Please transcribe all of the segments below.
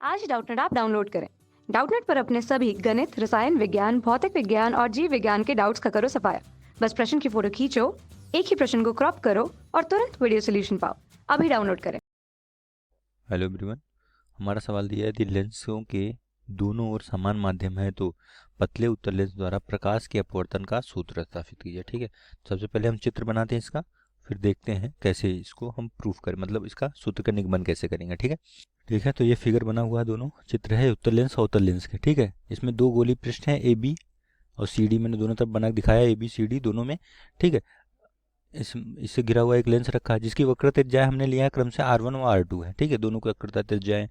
आज Doubtnut app download करें। Doubtnut पर अपने सभी गणित, रसायन विज्ञान, भौतिक विज्ञान और जीव विज्ञान के डाउट्स का करो सफाया। बस प्रश्न की फोटो खींचो, एक ही प्रश्न को क्रॉप करो और तुरंत वीडियो सोल्यूशन पाओ। अभी डाउनलोड करें। Hello everyone. हमारा सवाल दिया है यदि लेंसों के दोनों ओर समान माध्यम है तो पतले उत्तल लेंस द्वारा प्रकाश के अपवर्तन का सूत्र स्थापित कीजिए। ठीक है, सबसे पहले हम चित्र बनाते हैं इसका, फिर देखते हैं कैसे इसको हम प्रूफ करें, मतलब इसका सूत्र का निगमन कैसे करेंगे। ठीक है, तो ये फिगर बना हुआ है, दोनों चित्र है उत्तल लेंस और उत्तल लेंस के। ठीक है, इसमें दो गोली पृष्ठ हैं ए बी और सी डी, मैंने दोनों तरफ बना के दिखाया ए बी सी डी दोनों में। ठीक है, इससे घिरा हुआ एक लेंस रखा है जिसकी वक्रता त्रिज्या हमने लिया है क्रम से R1 और R2 है। ठीक है, दोनों को वक्रता त्रिज्याएं।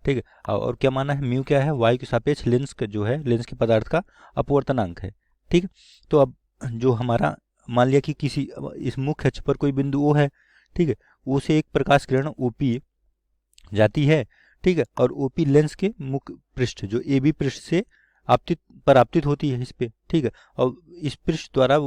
ठीक है, और क्या माना है, म्यू क्या है, वाई के सापेक्ष लेंस का जो है लेंस के पदार्थ का अपवर्तनांक है। ठीक है, तो अब जो हमारा मान लिया कि किसी इस मुख्य अक्ष पर कोई बिंदु O है। ठीक है, O से एक प्रकाश किरण OP जाती है। ठीक है, और OP लेंस के मुख्य पृष्ठ जो AB पृष्ठ से आपतित होती है इस पे। ठीक है, और इस पृष्ठ द्वारा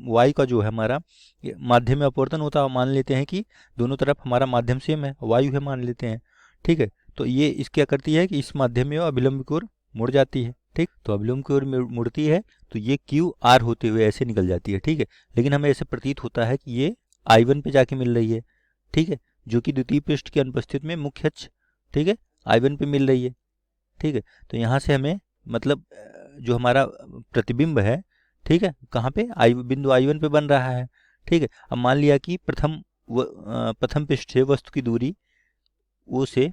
वाई का जो है हमारा माध्यम में अपवर्तन होता है। मान लेते हैं कि दोनों तरफ हमारा माध्यम सेम है, वायु है मान लेते हैं। ठीक है, तो ये इस क्या करती है कि इस माध्यम में अभिलंब की ओर मुड़ जाती है। ठीक, तो अभिलंब की ओर मुड़ती है तो ये क्यू आर होते हुए ऐसे निकल जाती है। ठीक है, लेकिन हमें ऐसे प्रतीत होता है कि ये I1 पे जाके मिल रही है। ठीक है, जो कि द्वितीय पृष्ठ की अनुपस्थित में मुख्य अक्ष, ठीक है, I1 पे मिल रही है। ठीक है, तो यहाँ से हमें मतलब जो हमारा प्रतिबिंब है, ठीक है, कहाँ पे बिंदु I1 पे बन रहा है। ठीक है, अब मान लिया कि प्रथम पृष्ठ से वस्तु की दूरी O से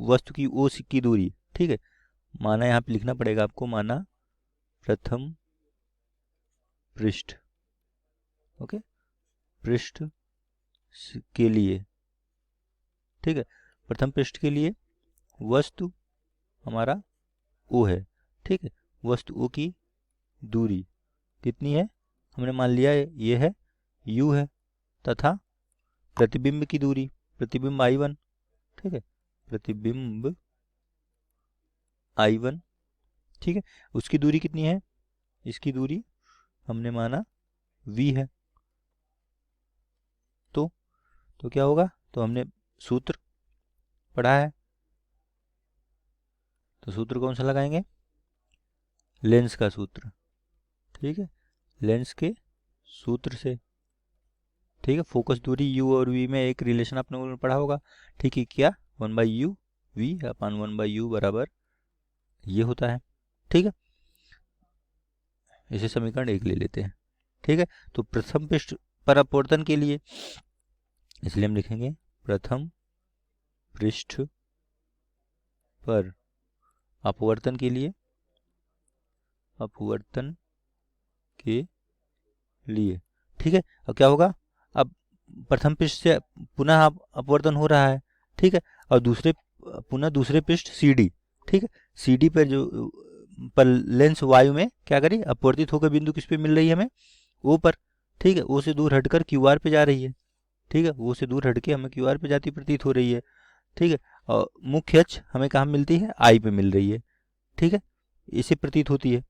वस्तु की O की दूरी, ठीक है, माना यहाँ पे लिखना पड़ेगा आपको, माना प्रथम पृष्ठ, ओके, पृष्ठ के लिए, ठीक है, प्रथम पृष्ठ के लिए वस्तु हमारा O है। ठीक है, वस्तु O की दूरी कितनी है, हमने मान लिया ये है U है, तथा प्रतिबिंब की दूरी, प्रतिबिंब I1, ठीक है, प्रतिबिंब I1, ठीक है, उसकी दूरी कितनी है, इसकी दूरी हमने माना V है। तो क्या होगा, तो हमने सूत्र पढ़ा है, तो सूत्र कौन सा लगाएंगे, लेंस का सूत्र। ठीक है, लेंस के सूत्र से, ठीक है, फोकस दूरी U और V में एक रिलेशन आपने पढ़ा होगा। ठीक है, क्या 1/U V अपन 1/U बराबर ये होता है। ठीक है, इसे समीकरण 1 ले लेते हैं। ठीक है, तो प्रथम पृष्ठ पर अपवर्तन के लिए इसलिए हम लिखेंगे प्रथम पृष्ठ पर अपवर्तन के लिए, अपवर्तन के लिए। ठीक है, अब क्या होगा, अब प्रथम पृष्ठ से पुनः अपवर्तन हो रहा है। ठीक है, और पुनः दूसरे पृष्ठ CD, ठीक है, CD पर जो पर लेंस वायु में क्या करी, अपवर्तित होकर बिंदु किस पे मिल रही है हमें, O पर। ठीक है, O से दूर हटकर QR पे जा रही है। ठीक है, O से दूर हटके हमें QR पे जाती प्रतीत हो रही है। ठीक है, और मुख्य अक्ष हमें कहाँ मिलती है, I पे मिल रही है। ठीक है, इसे प्रतीत होती है।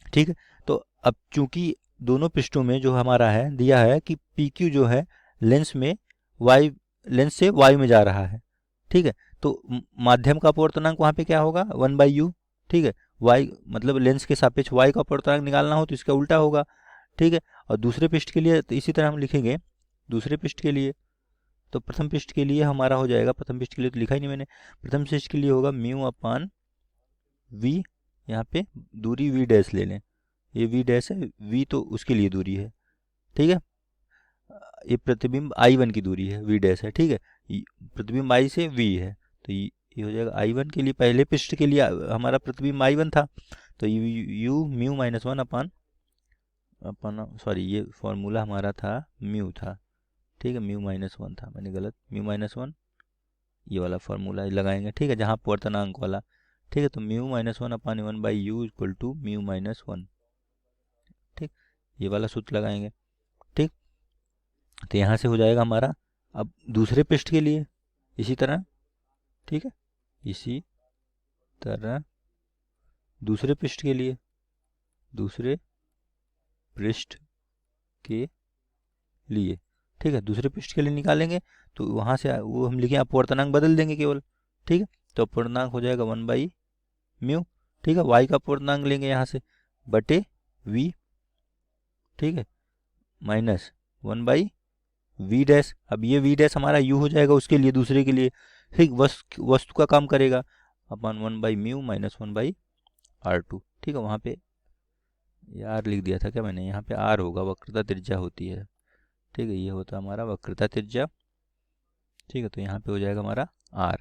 ठीक है, तो अब चूंकि दोनों पृष्ठों में जो हमारा है दिया है कि PQ जो है लेंस से वायु में जा रहा है। ठीक है, तो माध्यम का अपवर्तनांक वहाँ पे क्या होगा, 1/U। ठीक है, y मतलब लेंस के सापेक्ष y का अपवर्तनांक निकालना हो तो इसका उल्टा होगा। ठीक है, और दूसरे पृष्ठ के लिए तो इसी तरह हम लिखेंगे, दूसरे पृष्ठ के लिए तो प्रथम पृष्ठ के लिए हमारा हो जाएगा, प्रथम पृष्ठ के लिए तो लिखा ही नहीं मैंने, प्रथम पृष्ठ के लिए होगा म्यू अपान V, यहाँ पे दूरी V डैश ले लें, ये V डैश है, V तो उसके लिए दूरी है। ठीक है, ये प्रतिबिंब I1 की दूरी है, V डैश है। ठीक है, प्रतिबिंब I से V है, तो ये हो जाएगा I1 के लिए, पहले पृष्ठ के लिए हमारा प्रतिबिंब I1 था, तो U म्यू -1 अपन सॉरी ये फॉर्मूला हमारा था म्यू था। ठीक है, म्यू -1 था, मैंने गलत, म्यू -1 ये वाला फॉर्मूला लगाएंगे। ठीक है, जहाँ अपवर्तनांक वाला। ठीक है, तो mu -1 upon 1/U equal to mu -1। ठीक, ये वाला सूत्र लगाएंगे। ठीक, तो यहाँ से हो जाएगा हमारा, अब दूसरे पृष्ठ के लिए इसी तरह, ठीक है, इसी तरह दूसरे पृष्ठ के लिए, दूसरे पृष्ठ के लिए, ठीक है, दूसरे पृष्ठ के लिए निकालेंगे तो वहाँ से वो हम लिखें अपवर्तनांक बदल देंगे केवल। ठीक है, तो अपूर्णांक हो जाएगा 1/μ, ठीक है। y का अपूर्णांक लेंगे यहाँ से बटे v, ठीक है, माइनस 1/v डैश। अब ये v डैश हमारा u हो जाएगा उसके लिए, दूसरे के लिए, ठीक, वस्तु का काम करेगा, अपन 1/μ माइनस 1/r2, ठीक है। वहाँ पे यार लिख दिया था क्या मैंने, यहाँ पे r होगा, वक्रता त्रिज्या होती है, ठीक है, ये होता है हमारा वक्रता त्रिज्या, ठीक है। तो यहाँ पे हो जाएगा हमारा r,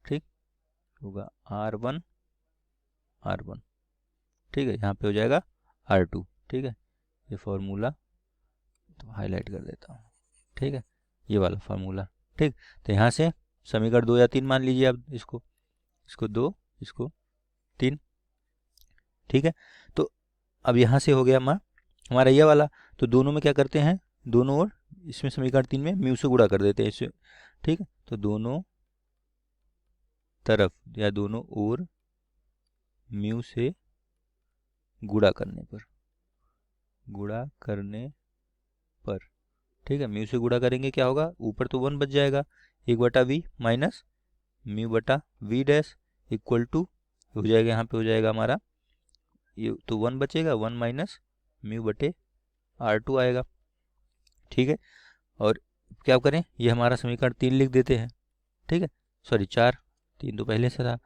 ठीक, होगा r1, ठीक है। यहाँ पे हो जाएगा r2, ठीक है। ये फॉर्मूला तो हाईलाइट कर देता हूँ, ठीक है, ये वाला फार्मूला, ठीक। तो यहाँ से समीकरण 2 या 3 मान लीजिए आप इसको 2, इसको 3, ठीक है। तो अब यहाँ से हो गया हमारा ये वाला, तो दोनों में क्या करते हैं, दोनों ओर इसमें समीकरण 3 में म्यू से गुणा कर देते हैं इससे, ठीक है। तो दोनों तरफ या दोनों ओर म्यू से गुणा करने पर, ठीक है, म्यू से गुणा करेंगे क्या होगा, ऊपर तो 1 बच जाएगा, 1/v माइनस म्यू बटा v डैश इक्वल टू हो जाएगा, यहाँ पे हो जाएगा हमारा ये तो 1 बचेगा, 1 माइनस म्यू बटे r2 आएगा, ठीक है। और क्या करें, ये हमारा समीकरण 3 लिख देते हैं, ठीक है, सॉरी 4, 3 तो पहले से था,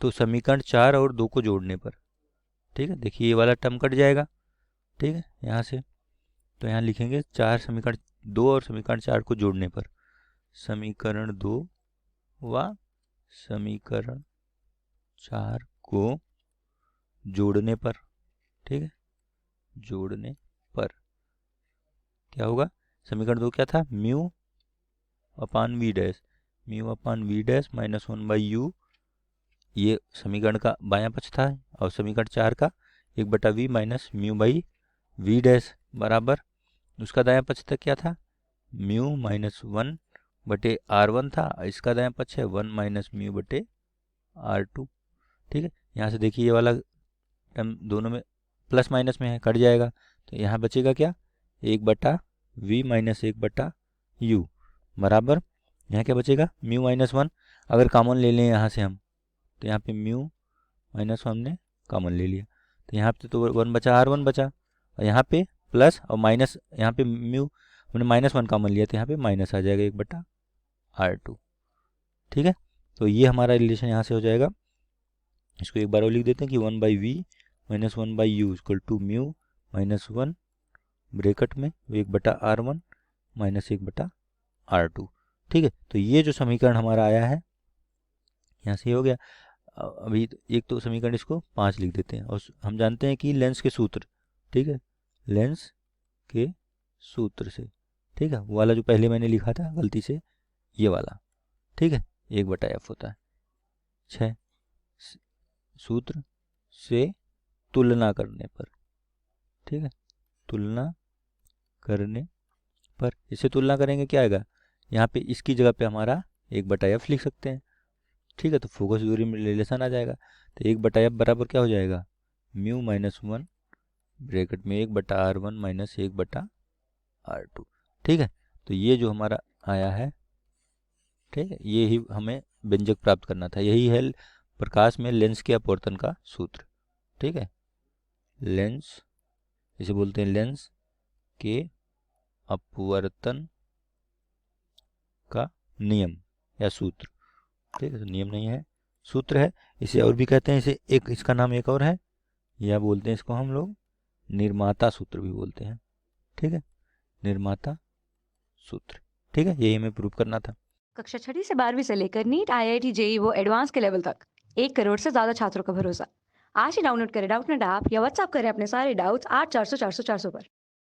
तो समीकरण 4 और 2 को जोड़ने पर, ठीक है, देखिए ये वाला टर्म कट जाएगा, ठीक है, यहाँ से तो यहाँ लिखेंगे 4 समीकरण 2 और समीकरण 4 को जोड़ने पर, समीकरण 2 व समीकरण 4 को जोड़ने पर, ठीक है, जोड़ने पर क्या होगा, समीकरण 2 क्या था, mu upon v dash minus 1/u, ये समीकरण का बायां पक्ष था, और समीकरण 4 का 1/v minus mu by v dash बराबर उसका दायां पक्ष तक क्या था, म्यू माइनस 1 बटे r1 था, इसका दायां पक्ष है 1 माइनस म्यू बटे r2, ठीक है। यहाँ से देखिए ये वाला टर्म दोनों में प्लस माइनस में है, कट जाएगा, तो यहाँ बचेगा क्या, 1/v माइनस 1/u बराबर, यहाँ क्या बचेगा, म्यू माइनस 1, अगर कॉमन ले लें यहाँ से हम, तो यहाँ पे म्यू माइनस 1 हमने कॉमन ले लिया, तो यहाँ पे तो 1 बचा, r1 बचा, और यहाँ पे प्लस और माइनस, यहाँ पे म्यू हमने -1 कॉमन लिया, तो यहाँ पे माइनस आ जाएगा 1/r2, ठीक है। तो ये हमारा रिलेशन यहाँ से हो जाएगा, इसको एक बार और लिख देते हैं कि 1/v माइनस 1/u equal to mu minus 1 bracket में 1/r1 माइनस 1/r2, ठीक है। तो ये जो समीकरण हमारा आया है यहाँ से हो गया। अभी एक तो समीकरण इसको 5 लिख देते हैं, और हम जानते हैं कि लेंस के सूत्र, ठीक है, लेंस के सूत्र से, ठीक है, वो वाला जो पहले मैंने लिखा था गलती से, ये वाला, ठीक है, 1/f होता है 6, सूत्र से तुलना करने पर, ठीक है, तुलना करने पर, इससे तुलना करेंगे क्या आएगा, यहाँ पे इसकी जगह पे हमारा 1/f लिख सकते हैं, ठीक है। तो फोकस दूरी में रिलेशन आ जाएगा, तो 1/f बराबर क्या हो जाएगा, म्यू माइनस 1 ब्रैकेट में 1/r1 माइनस 1/r2, ठीक है। तो ये जो हमारा आया है, ठीक है, ये ही हमें व्यंजक प्राप्त करना था, यही है प्रकाश में लेंस के अपवर्तन का सूत्र, ठीक है, लेंस, इसे बोलते हैं लेंस के अपवर्तन का नियम या सूत्र, ठीक है, तो नियम नहीं है, सूत्र है, इसे और भी कहते हैं, इसे एक, इसका नाम एक और है, या बोलते हैं इसको हम लोग निर्माता सूत्र भी बोलते हैं, ठीक है, निर्माता सूत्र, ठीक है, यही हमें प्रूव करना था। कक्षा 6 से 12वीं से लेकर नीट, IIT, JEE वो एडवांस के लेवल तक 1 करोड़ से ज्यादा छात्रों का भरोसा। आज ही डाउनलोड करें डाउटनेट ऐप या व्हाट्सएप करें अपने सारे डाउट्स 8400 400 400 पर।